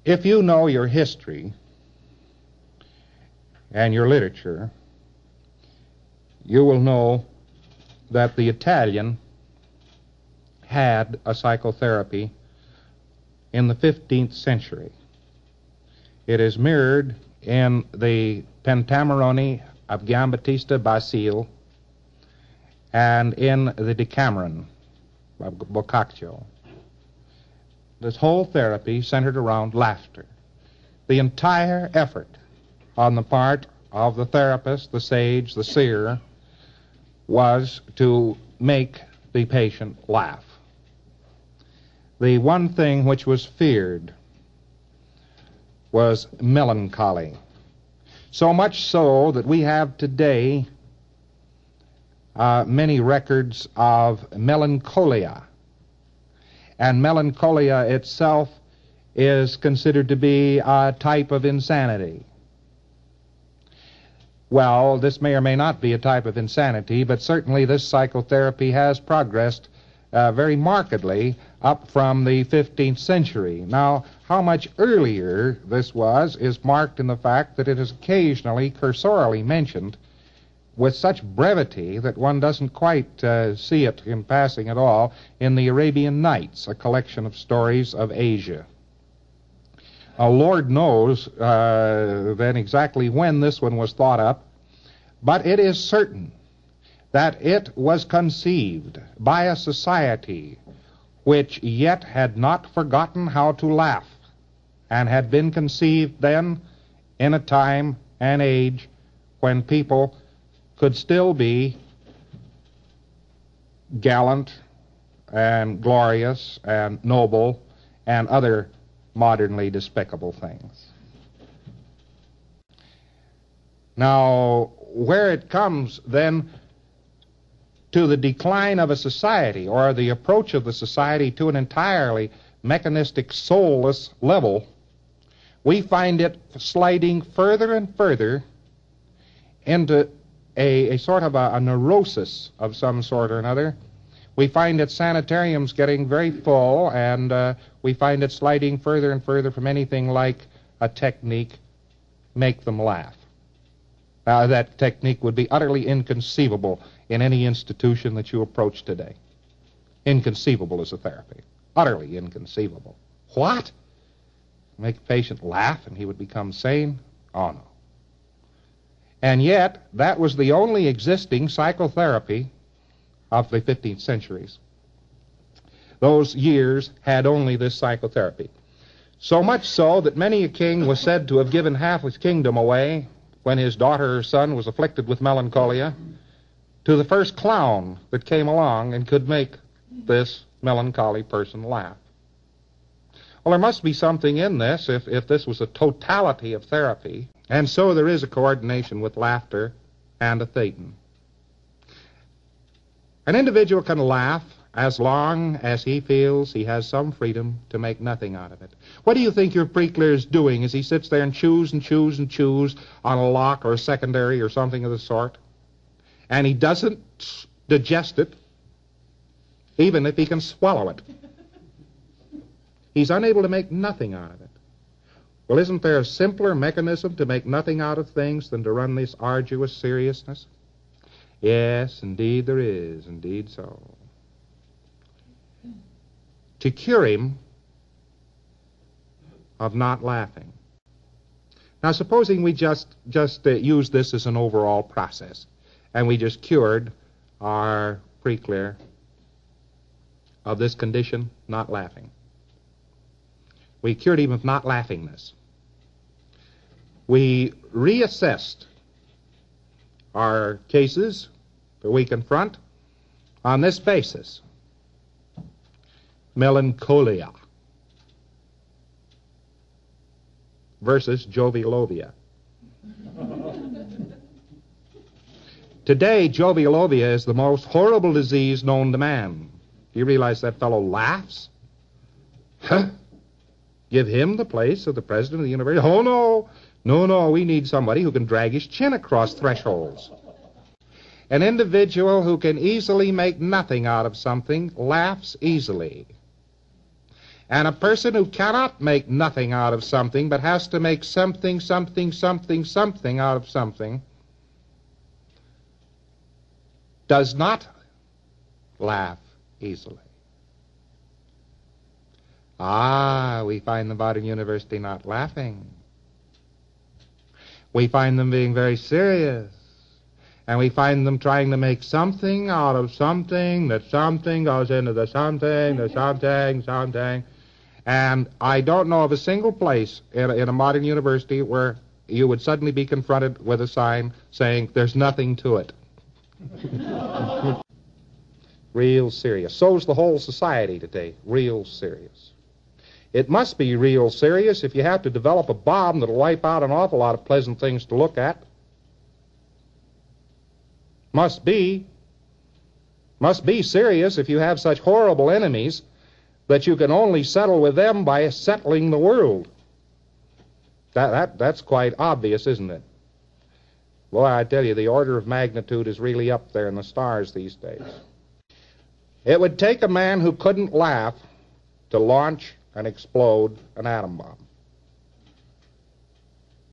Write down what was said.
If you know your history and your literature, you will know that the Italian had a psychotherapy in the 15th century. It is mirrored in the Pentamerone of Giambattista Basile and in the Decameron of Boccaccio. This whole therapy centered around laughter. The entire effort on the part of the therapist, the sage, the seer, was to make the patient laugh. The one thing which was feared was melancholy. So much so that we have today many records of melancholia. And melancholia itself is considered to be a type of insanity. Well, this may or may not be a type of insanity, but certainly this psychotherapy has progressed very markedly up from the 15th century. Now, how much earlier this was is marked in the fact that it is occasionally cursorily mentioned with such brevity that one doesn't quite see it in passing at all in the Arabian Nights, a collection of stories of Asia. Lord knows then exactly when this one was thought up, but it is certain that it was conceived by a society which yet had not forgotten how to laugh, and had been conceived then in a time and age when people could still be gallant and glorious and noble and other modernly despicable things. Now, where it comes then to the decline of a society, or the approach of the society to an entirely mechanistic, soulless level, we find it sliding further and further into a sort of a neurosis of some sort or another. We find its sanitariums getting very full, and we find it sliding further and further from anything like a technique, make them laugh. That technique would be utterly inconceivable in any institution that you approach today. Inconceivable as a therapy. Utterly inconceivable. What? Make a patient laugh and he would become sane? Oh, no. And yet, that was the only existing psychotherapy of the 15th centuries. Those years had only this psychotherapy. So much so that many a king was said to have given half his kingdom away when his daughter or son was afflicted with melancholia to the first clown that came along and could make this melancholy person laugh. Well, there must be something in this if this was a totality of therapy, and so there is a coordination with laughter and a thetan. An individual can laugh as long as he feels he has some freedom to make nothing out of it. What do you think your pre-clear is doing as he sits there and chews and chews and chews on a lock or a secondary or something of the sort? And he doesn't digest it, even if he can swallow it. He's unable to make nothing out of it. Well, isn't there a simpler mechanism to make nothing out of things than to run this arduous seriousness? Yes, indeed there is, indeed so. To cure him of not laughing. Now, supposing we just use this as an overall process, and we just cured our pre-clear of this condition, not laughing. We cured him of not laughingness. We reassessed our cases that we confront on this basis. Melancholia versus jovialovia. Today, jovialovia is the most horrible disease known to man. Do you realize that fellow laughs? Huh? Give him the place of the president of the university? Oh, no. No, we need somebody who can drag his chin across thresholds. An individual who can easily make nothing out of something laughs easily. And a person who cannot make nothing out of something, but has to make something, something, something, something out of something, does not laugh easily. We find the modern university not laughing. We find them being very serious. And we find them trying to make something out of something, that something goes into the something. And I don't know of a single place in a modern university where you would suddenly be confronted with a sign saying, there's nothing to it. Real serious. So's the whole society today. Real serious. It must be real serious if you have to develop a bomb that'll wipe out an awful lot of pleasant things to look at. Must be serious if you have such horrible enemies that you can only settle with them by settling the world. That's quite obvious, isn't it? Boy, I tell you, the order of magnitude is really up there in the stars these days. It would take a man who couldn't laugh to launch and explode an atom bomb.